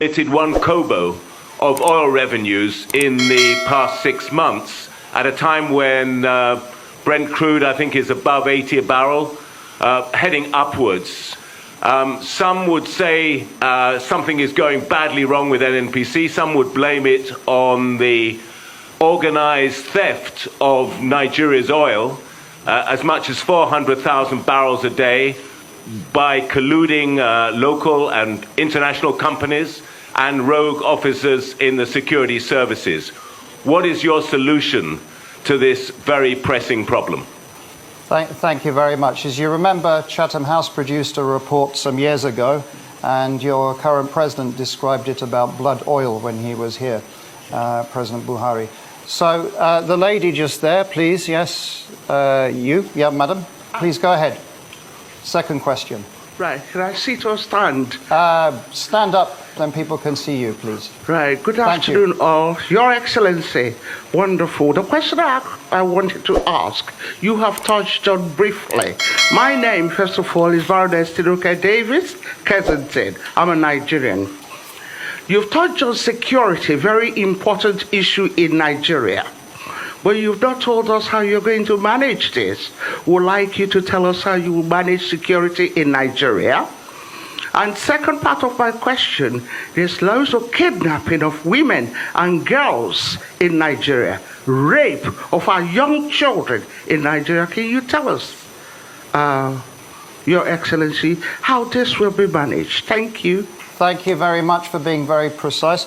Emitted 1 kobo of oil revenues in the past 6 months at a time when Brent crude, I think, is above 80 a barrel, heading upwards. Some would say something is going badly wrong with NNPC. Some would blame it on the organized theft of Nigeria's oil, as much as 400,000 barrels a day, by colluding local and international companies and rogue officers in the security services. What is your solution to this very pressing problem? Thank you very much. As you remember, Chatham House produced a report some years ago, and your current president described it about blood oil when he was here, President Buhari. So the lady just there, please, yes, you, yeah, madam, please go ahead. Second question. Right, can I sit or stand? Stand up, then people can see you, please. Right, good afternoon all. Your Excellency, wonderful. The question I wanted to ask, you have touched on briefly. My name, first of all, is Baroness Tinuke Davis Kensington. I'm a Nigerian. You've touched on security, very important issue in Nigeria. But you've not told us how you're going to manage this. We'd like you to tell us how you will manage security in Nigeria. And second part of my question, there's loads of kidnapping of women and girls in Nigeria, rape of our young children in Nigeria. Can you tell us, Your Excellency, how this will be managed? Thank you. Thank you very much for being very precise.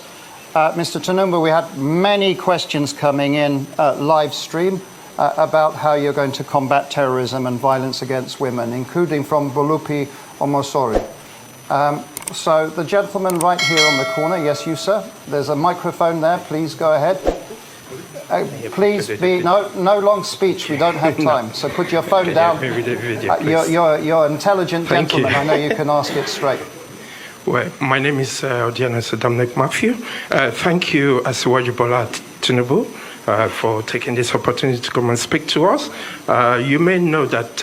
Mr. Tanumba, we had many questions coming in live stream about how you're going to combat terrorism and violence against women, including from Bolupi Omosori. So the gentleman right here on the corner, yes, you, sir. There's a microphone there. Please go ahead. Please be no long speech. We don't have time. So put your phone down. You're an intelligent gentleman. I know you can ask it straight. Well, my name is Odiana Dominic Matthew. Thank you, Asiwaju Bola Tinubu, for taking this opportunity to come and speak to us. You may know that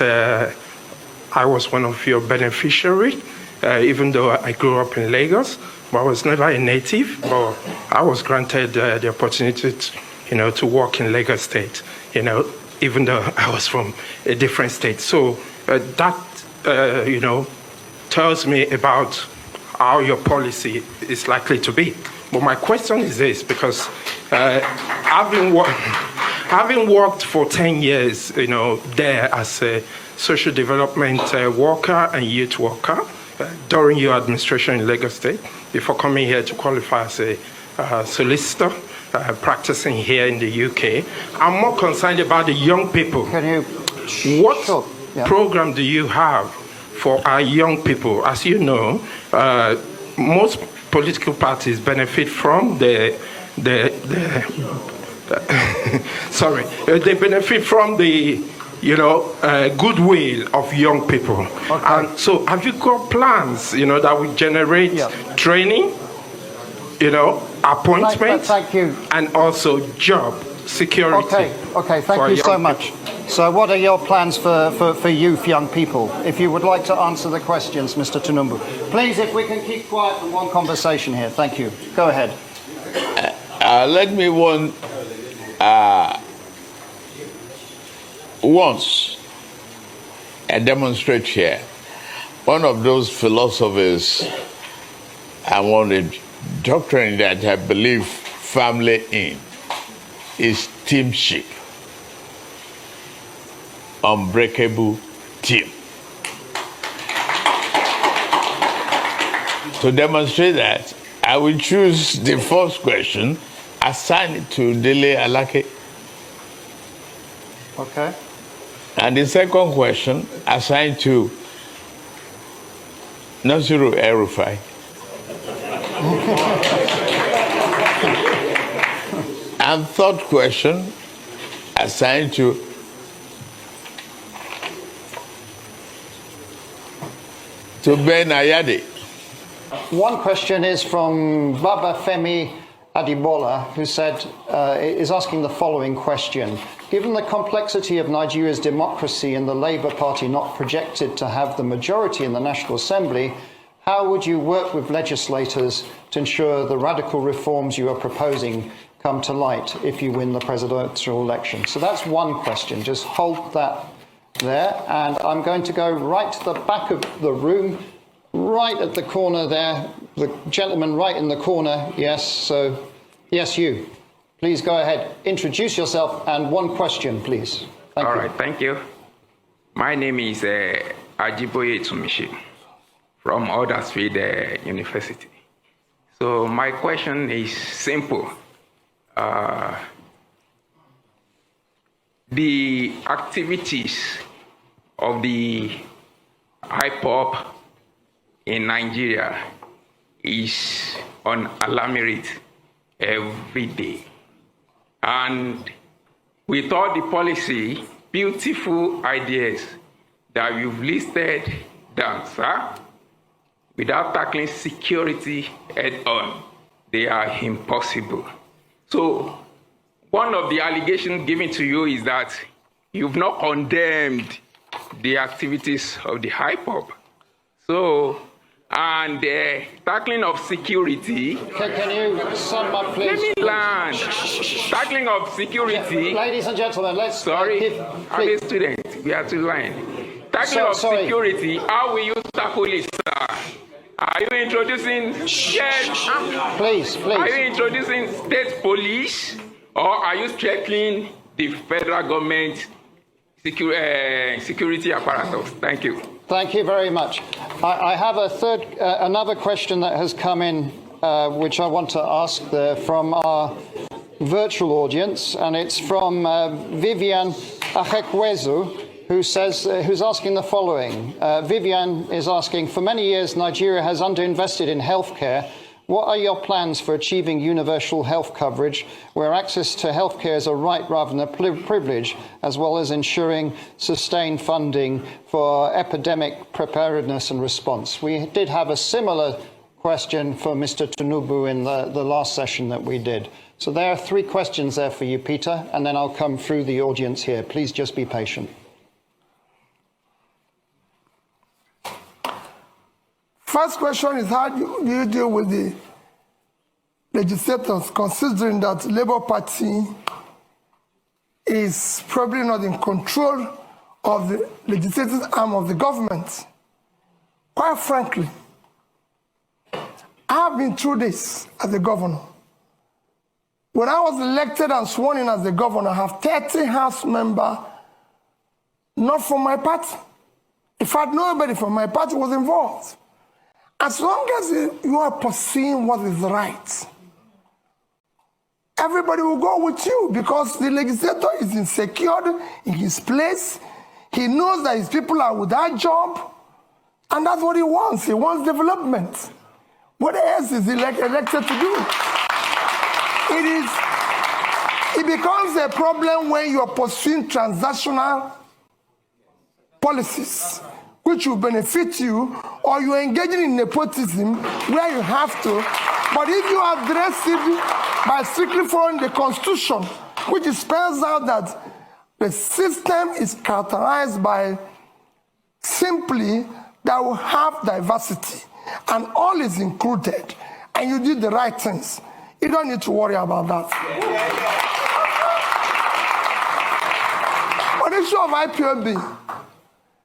I was one of your beneficiaries, even though I grew up in Lagos, but I was never a native. But I was granted the opportunity to work in Lagos State, even though I was from a different state. So that, tells me about how your policy is likely to be. But my question is this, because having worked for 10 years, there as a social development worker and youth worker during your administration in Lagos State, before coming here to qualify as a solicitor, practicing here in the UK, I'm more concerned about the young people. What program do you have for our young people? As you know, most political parties benefit from they benefit from the goodwill of young people. Okay. And so have you got plans, that will generate training, appointments, thank you. and also job security? Okay, thank you so much. So what are your plans for youth, young people? If you would like to answer the questions, Mr. Tunumbu. Please, if we can keep quiet and one conversation here. Thank you. Go ahead. Let me once demonstrate here. One of those philosophers and one of the doctrine that I believe firmly in is teamship. Unbreakable team. To demonstrate that, I will choose the first question, assign it to Dele Alake. Okay. And the second question, assign to Nasiru El-Rufai. And third question, assigned to Ben Ayade. One question is from Baba Femi Adibola, who is asking the following question. Given the complexity of Nigeria's democracy and the Labour Party not projected to have the majority in the National Assembly, how would you work with legislators to ensure the radical reforms you are proposing come to light if you win the presidential election? So that's one question. Just hold that there. And I'm going to go right to the back of the room, right at the corner there. The gentleman right in the corner. Yes, so yes, you. Please go ahead. Introduce yourself and one question, please. Thank you. All right, thank you. My name is Ajiboye Tsumishi from Huddersfield University. So my question is simple. The activities of the IPOB in Nigeria is on alarming rate every day. And with all the policy, beautiful ideas that you've listed down, sir, without tackling security head on, they are impossible. So one of the allegations given to you is that you've not condemned the activities of the IPOB. So, and the tackling of security. Can you sum up, please? Let me land. Tackling of security. Ladies and gentlemen, let's. Sorry, I'm a student. We are to line. Tackling of security. How will you tackle it, sir? Are you introducing? Yes. Please. Are you introducing state police, or are you strengthening the federal government security apparatus? Thank you. Thank you very much. I have another question that has come in, which I want to ask from our virtual audience, and it's from Vivian Achekwezu, who's asking the following. Vivian is asking, for many years, Nigeria has underinvested in healthcare. What are your plans for achieving universal health coverage, where access to healthcare is a right rather than a privilege, as well as ensuring sustained funding for epidemic preparedness and response? We did have a similar question for Mr. Tinubu in the last session that we did. So there are 3 questions there for you, Peter, and then I'll come through the audience here. Please just be patient. First question is, how do you deal with the legislators, considering that Labour Party is probably not in control of the legislative arm of the government? Quite frankly, I have been through this as a governor. When I was elected and sworn in as the governor, I have 30 House members not from my party. In fact, nobody from my party was involved. As long as you are pursuing what is right, everybody will go with you, because the legislator is insecure in his place. He knows that his people are without job, and that's what he wants. He wants development. What else is he elected to do? It becomes a problem when you are pursuing transactional policies which will benefit you, or you're engaging in nepotism where you have to. But if you address it by strictly following the Constitution, which spells out that the system is characterized by simply that we have diversity and all is included, and you did the right things, you don't need to worry about that. On the issue of IPOB,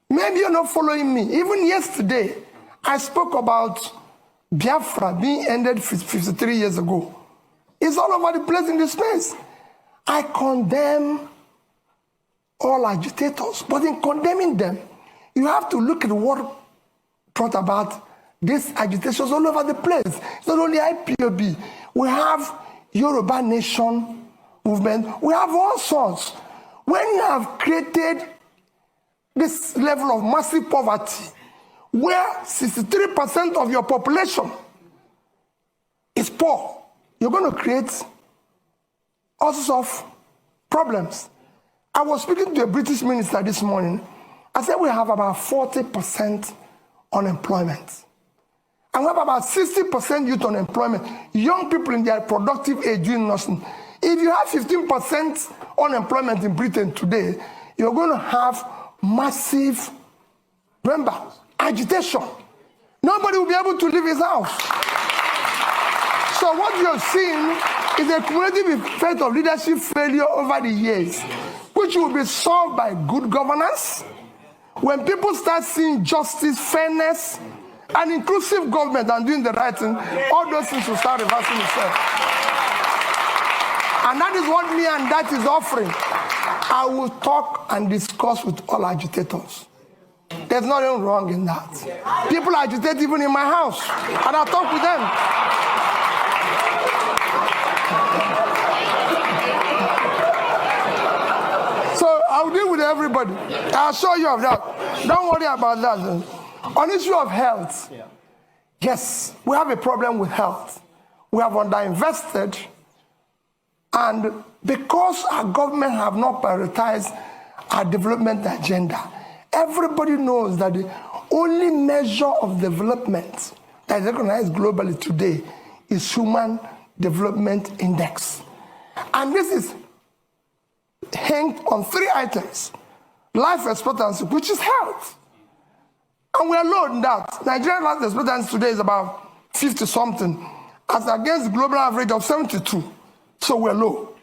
maybe you're not following me. Even yesterday, I spoke about Biafra being ended 53 years ago. It's all over the place in the space. I condemn all agitators, but in condemning them, you have to look at what brought about these agitations all over the place. It's not only IPOB. We have Yoruba Nation movement. We have all sorts. When you have created this level of massive poverty, where 63% of your population is poor, you're going to create all sorts of problems. I was speaking to a British minister this morning. I said we have about 40% unemployment. And we have about 60% youth unemployment. Young people in their productive age doing nothing. If you have 15% unemployment in Britain today, you're going to have massive, remember, agitation. nobody will be able to leave his house. So what you're seeing is a cumulative effect of leadership failure over the years, which will be solved by good governance. When people start seeing justice, fairness, and inclusive government and doing the right thing, all those things will start reversing itself. And that is what me and that is offering. I will talk and discuss with all agitators. There's nothing wrong in that. People agitate even in my house, and I'll talk with them. So I'll deal with everybody. I'll show you of that. Don't worry about that. On issue of health, yes, we have a problem with health. We have underinvested, and because our government have not prioritized our development agenda, everybody knows that the only measure of development that is recognized globally today is Human Development Index. And this is hinged on 3 items: life expectancy, which is health. And we are low in that. Nigerian life expectancy today is about 50-something, as against the global average of 72. So we're low.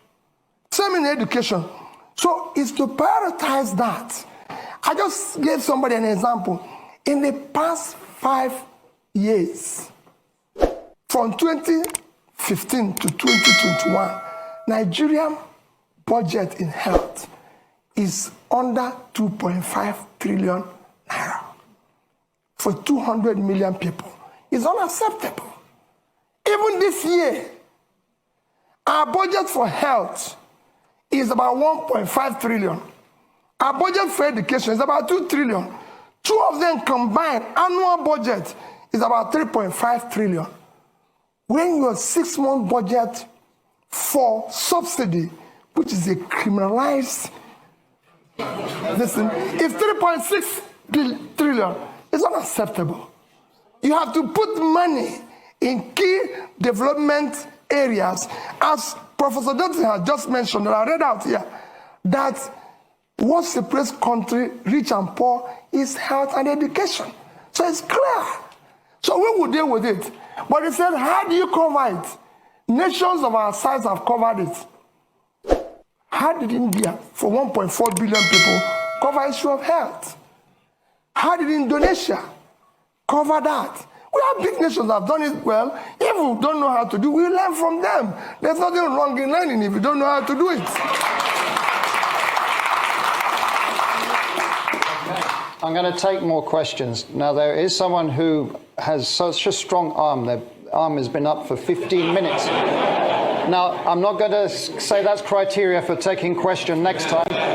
Same in education. So it's to prioritize that. I just gave somebody an example. In the past 5 years, from 2015 to 2021, Nigerian budget in health is under 2.5 trillion naira for 200 million people. It's unacceptable. Even this year, our budget for health is about 1.5 trillion. Our budget for education is about 2 trillion. 2 of them combined, annual budget is about 3.5 trillion. When your 6-month budget for subsidy, which is a criminalized, listen, if 3.6 trillion is unacceptable. You have to put money in key development areas, as Professor Johnson has just mentioned, and I read out here, that what separates country, rich and poor, is health and education. So it's clear. So we will deal with it. But he said, how do you cover it? Nations of our size have covered it. How did India, for 1.4 billion people, cover issue of health? How did Indonesia cover that? We have big nations that have done it well. If we don't know how to do it, we learn from them. There's nothing wrong in learning if you don't know how to do it. I'm going to take more questions. Now, there is someone who has such a strong arm. Their arm has been up for 15 minutes. Now, I'm not going to say that's criteria for taking question next time.